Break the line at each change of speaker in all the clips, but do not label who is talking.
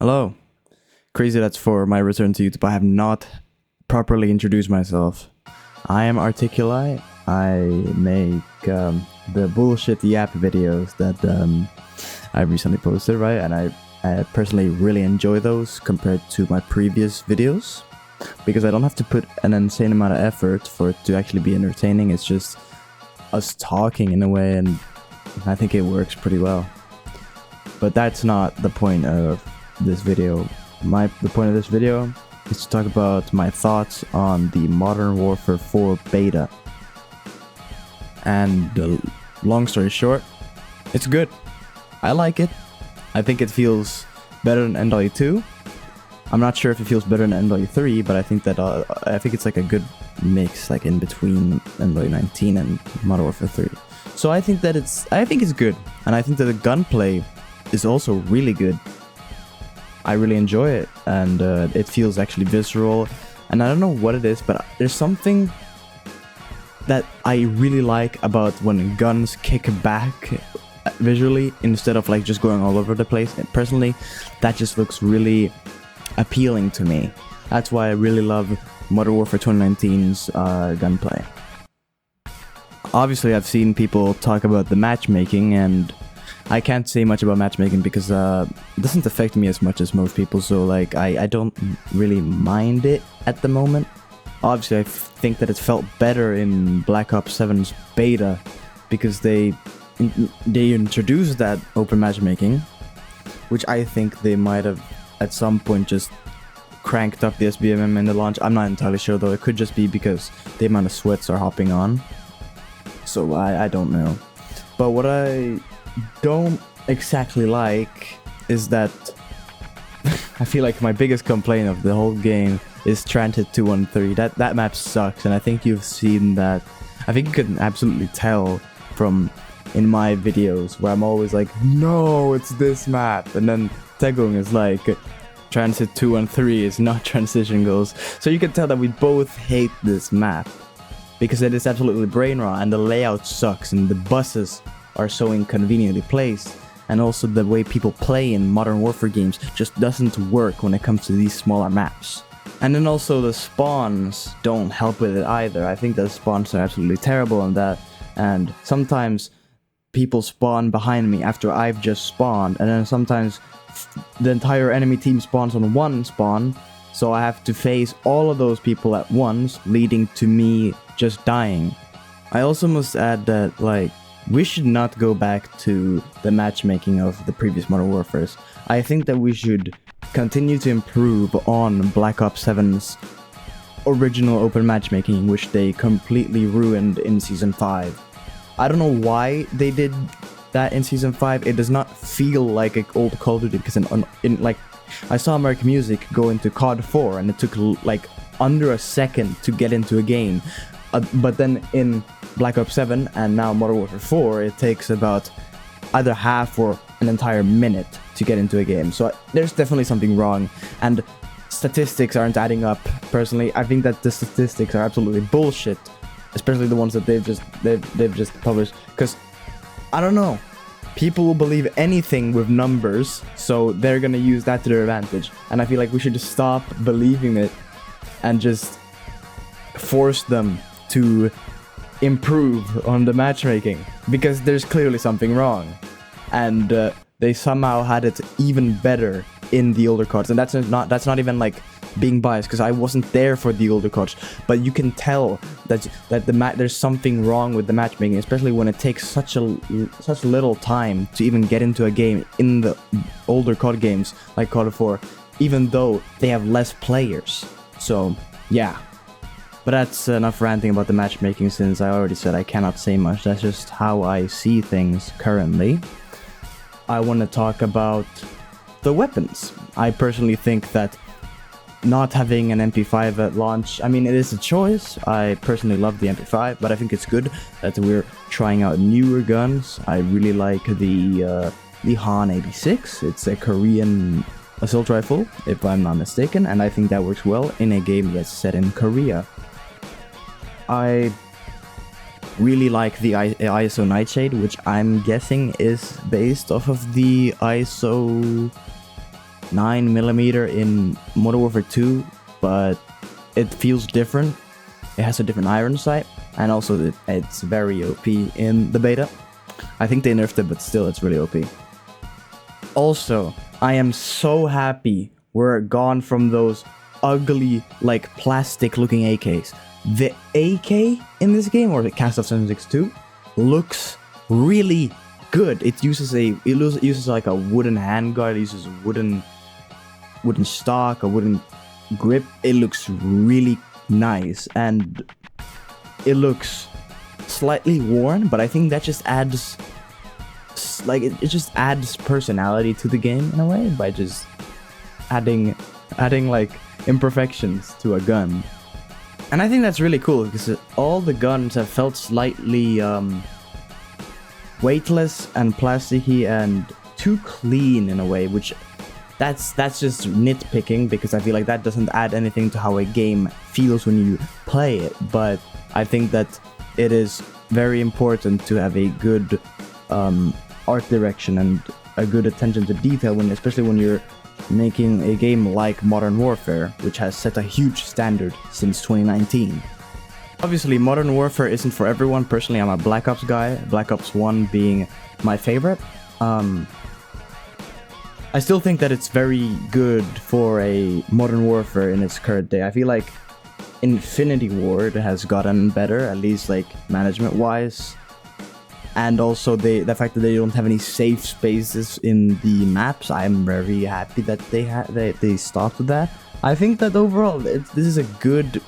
Hello. Crazy that's for my return to YouTube. I have not properly introduced myself. I am Articuli. I make the bullshit yap videos that I recently posted, right? And I personally really enjoy those compared to my previous videos because I don't have to put an insane amount of effort for it to actually be entertaining. It's just us talking in a way, and I think it works pretty well. But that's not the point of this video. The point of this video is to talk about my thoughts on the Modern Warfare 4 beta. And long story short, it's good. I like it. I think it feels better than NW2. I'm not sure if it feels better than NW3, but I think it's like a good mix, like in between NW19 and Modern Warfare 3. So I think it's good, and I think that the gunplay is also really good. I really enjoy it, and it feels actually visceral, and I don't know what it is, but there's something that I really like about when guns kick back visually instead of like just going all over the place. And personally, that just looks really appealing to me. That's why I really love Modern Warfare 2019's gunplay. Obviously, I've seen people talk about the matchmaking, and I can't say much about matchmaking because it doesn't affect me as much as most people, so like I don't really mind it at the moment. Obviously, I think that it felt better in Black Ops 7's beta because they introduced that open matchmaking, which I think they might have at some point just cranked up the SBMM in the launch. I'm not entirely sure though. It could just be because the amount of sweats are hopping on. So I don't know. But what I don't exactly like is that I feel like my biggest complaint of the whole game is Transit 213. That map sucks, and I think you've seen that. I think you can absolutely tell from in my videos where I'm always like, no, it's this map, and then Tegung is like, Transit 213 is not transition goals. So you can tell that we both hate this map because it is absolutely brain rot, and the layout sucks, and the buses are so inconveniently placed, and also the way people play in Modern Warfare games just doesn't work when it comes to these smaller maps. And then also the spawns don't help with it either. I think the spawns are absolutely terrible on that, and sometimes people spawn behind me after I've just spawned, and then sometimes the entire enemy team spawns on one spawn, so I have to face all of those people at once, leading to me just dying. I also must add that, like, we should not go back to the matchmaking of the previous Modern Warfares. I think that we should continue to improve on Black Ops 7's original open matchmaking, which they completely ruined in Season 5. I don't know why they did that in Season 5. It does not feel like an old Call of Duty, because like, I saw American Music go into COD 4 and it took like under a second to get into a game. But then in Black Ops 7 and now Modern Warfare 4, it takes about either half or an entire minute to get into a game. So there's definitely something wrong, and statistics aren't adding up. Personally, I think that the statistics are absolutely bullshit, especially the ones that they've just published. Because I don't know, people will believe anything with numbers, so they're gonna use that to their advantage. And I feel like we should just stop believing it and just force them to improve on the matchmaking, because there's clearly something wrong, and they somehow had it even better in the older cards. And that's not even like being biased, because I wasn't there for the older cards, but you can tell that there's something wrong with the matchmaking, especially when it takes such little time to even get into a game in the older COD games like COD 4, even though they have less players. So yeah. But that's enough ranting about the matchmaking, since I already said I cannot say much. That's just how I see things currently. I want to talk about the weapons. I personally think that not having an MP5 at launch, I mean, it is a choice. I personally love the MP5, but I think it's good that we're trying out newer guns. I really like the Han 86. It's a Korean assault rifle, if I'm not mistaken, and I think that works well in a game that's set in Korea. I really like the ISO Nightshade, which I'm guessing is based off of the ISO 9mm in Modern Warfare 2, but it feels different. It has a different iron sight, and also it's very OP in the beta. I think they nerfed it, but still it's really OP. Also, I am so happy we're gone from those ugly, like, plastic looking AKs. The AK in this game, or the Cast of 762, looks really good. It uses like a wooden handguard, it uses a wooden stock, a wooden grip. It looks really nice, and it looks slightly worn, but I think that just adds, like, it just adds personality to the game in a way by just adding like imperfections to a gun. And I think that's really cool because all the guns have felt slightly weightless and plasticky and too clean in a way, which that's just nitpicking, because I feel like that doesn't add anything to how a game feels when you play it. But I think that it is very important to have a good art direction and a good attention to detail, especially when you're making a game like Modern Warfare, which has set a huge standard since 2019. Obviously, Modern Warfare isn't for everyone. Personally, I'm a Black Ops guy, Black Ops 1 being my favorite. I still think that it's very good for a Modern Warfare in its current day. I feel like Infinity Ward has gotten better, at least like management-wise. And also the fact that they don't have any safe spaces in the maps. I'm very happy that they stopped with that. I think that overall this is a good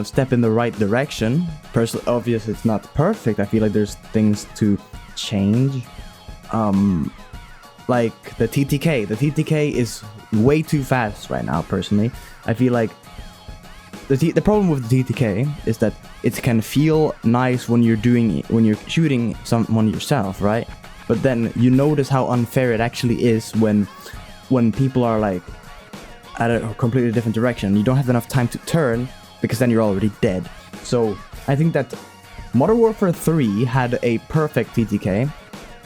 step in the right direction. Personally, obviously it's not perfect. I feel like there's things to change. Like the TTK. The TTK is way too fast right now, personally. I feel like the problem with the TTK is that it can feel nice when you're shooting someone yourself, right? But then you notice how unfair it actually is when people are like at a completely different direction. You don't have enough time to turn because then you're already dead. So I think that Modern Warfare 3 had a perfect TTK.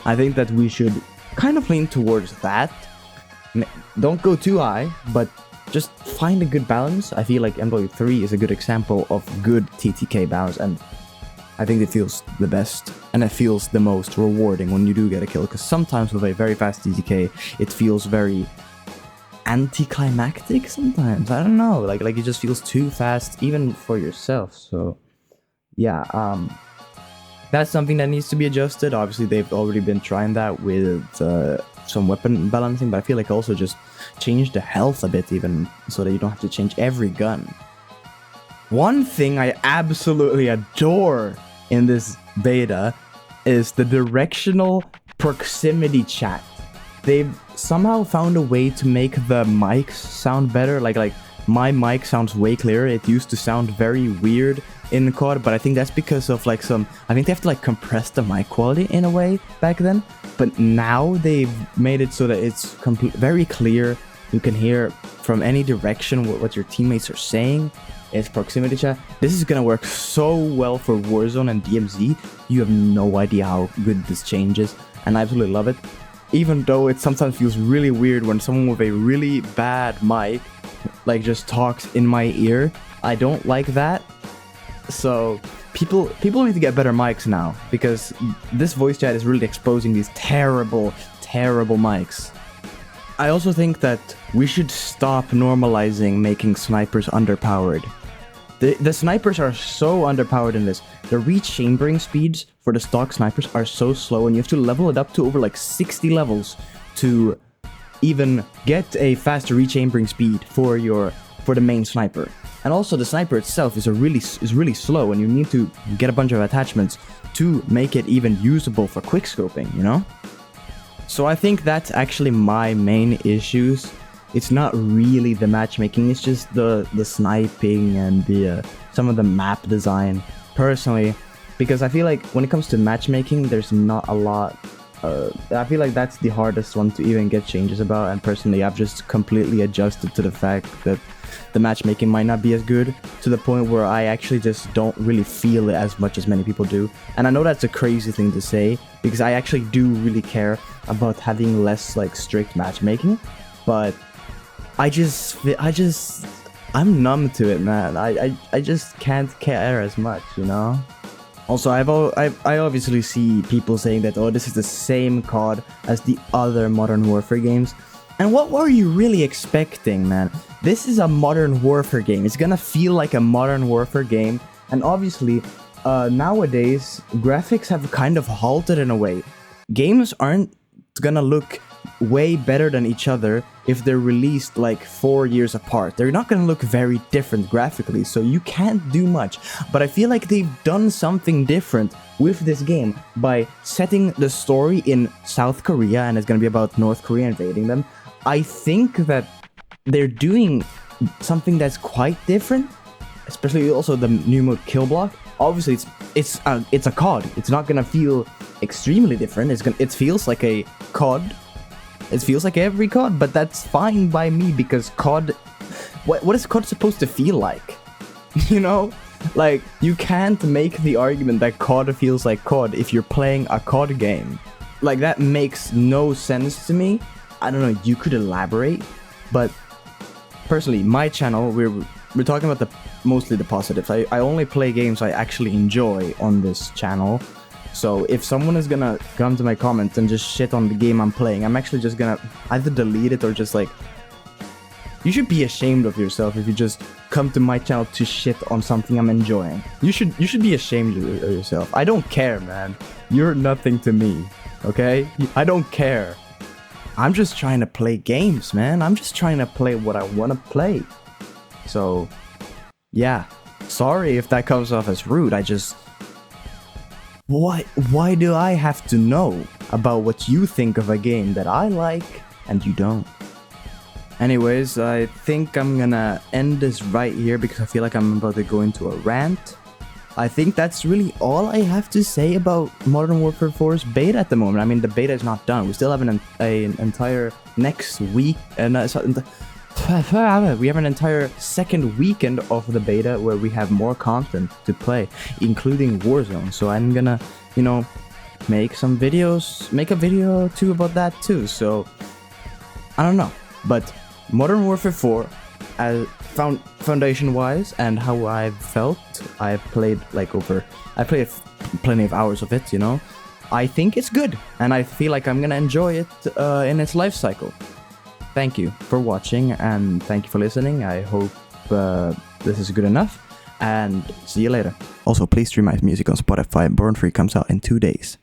I think that we should kind of lean towards that. Don't go too high, but just find a good balance. I feel like MW3 is a good example of good TTK balance, and I think it feels the best and it feels the most rewarding when you do get a kill, because sometimes with a very fast TTK it feels very anticlimactic sometimes. I don't know, like it just feels too fast even for yourself. So yeah, that's something that needs to be adjusted. Obviously they've already been trying that with some weapon balancing, but I feel like also just change the health a bit, even so that you don't have to change every gun. One thing I absolutely adore in this beta is the directional proximity chat. They've somehow found a way to make the mics sound better. Like my mic sounds way clearer. It used to sound very weird in COD, but I think that's because of like I think they have to like compress the mic quality in a way back then. But now they've made it so that it's very clear. You can hear from any direction what your teammates are saying. It's proximity chat. This is gonna work so well for Warzone and DMZ. You have no idea how good this change is, and I absolutely love it. Even though it sometimes feels really weird when someone with a really bad mic like just talks in my ear. I don't like that. So people need to get better mics now, because this voice chat is really exposing these terrible mics. I also think that we should stop normalizing making snipers underpowered. The snipers are so underpowered in this. The rechambering speeds for the stock snipers are so slow, and you have to level it up to over like 60 levels to even get a faster rechambering speed for the main sniper. And also the sniper itself is really slow, and you need to get a bunch of attachments to make it even usable for quickscoping, you know? So I think that's actually my main issues. It's not really the matchmaking, it's just the sniping and the some of the map design, personally, because I feel like when it comes to matchmaking, there's not a lot. I feel like that's the hardest one to even get changes about, and personally I've just completely adjusted to the fact that the matchmaking might not be as good, to the point where I actually just don't really feel it as much as many people do. And I know that's a crazy thing to say, because I actually do really care about having less like strict matchmaking, but I'm numb to it, man. I just can't care as much, you know? Also, I obviously see people saying that, oh, this is the same COD as the other Modern Warfare games. And what were you really expecting, man? This is a Modern Warfare game. It's gonna feel like a Modern Warfare game. And obviously, nowadays, graphics have kind of halted in a way. Games aren't gonna look way better than each other if they're released like 4 years apart. They're not gonna look very different graphically, so you can't do much. But I feel like they've done something different with this game by setting the story in South Korea, and it's gonna be about North Korea invading them. I think that they're doing something that's quite different, especially also the new mode Kill Block. Obviously, it's a COD. It's not gonna feel extremely different. It feels like a COD. It feels like every COD, but that's fine by me because COD. What is COD supposed to feel like? You know, like you can't make the argument that COD feels like COD if you're playing a COD game. Like that makes no sense to me. I don't know. You could elaborate, but personally, my channel, we're talking about mostly the positives. I only play games I actually enjoy on this channel. So if someone is gonna come to my comments and just shit on the game I'm playing, I'm actually just gonna either delete it or just like, you should be ashamed of yourself if you just come to my channel to shit on something I'm enjoying. You should be ashamed of yourself. I don't care, man. You're nothing to me, okay? I don't care. I'm just trying to play games, man. I'm just trying to play what I want to play. So, yeah. Sorry if that comes off as rude. Why do I have to know about what you think of a game that I like and you don't? Anyways, I think I'm gonna end this right here because I feel like I'm about to go into a rant. I think that's really all I have to say about Modern Warfare 4's beta at the moment. I mean, the beta is not done. We still have an entire next week, and we have an entire second weekend of the beta where we have more content to play, including Warzone. So I'm gonna, you know, make a video too about that too. So I don't know, but Modern Warfare 4, as foundation-wise and how I've felt, I played plenty of hours of it, you know. I think it's good, and I feel like I'm gonna enjoy it in its life cycle. Thank you for watching, and thank you for listening. I hope this is good enough, and see you later. Also, please stream my music on Spotify. Born Free comes out in 2 days.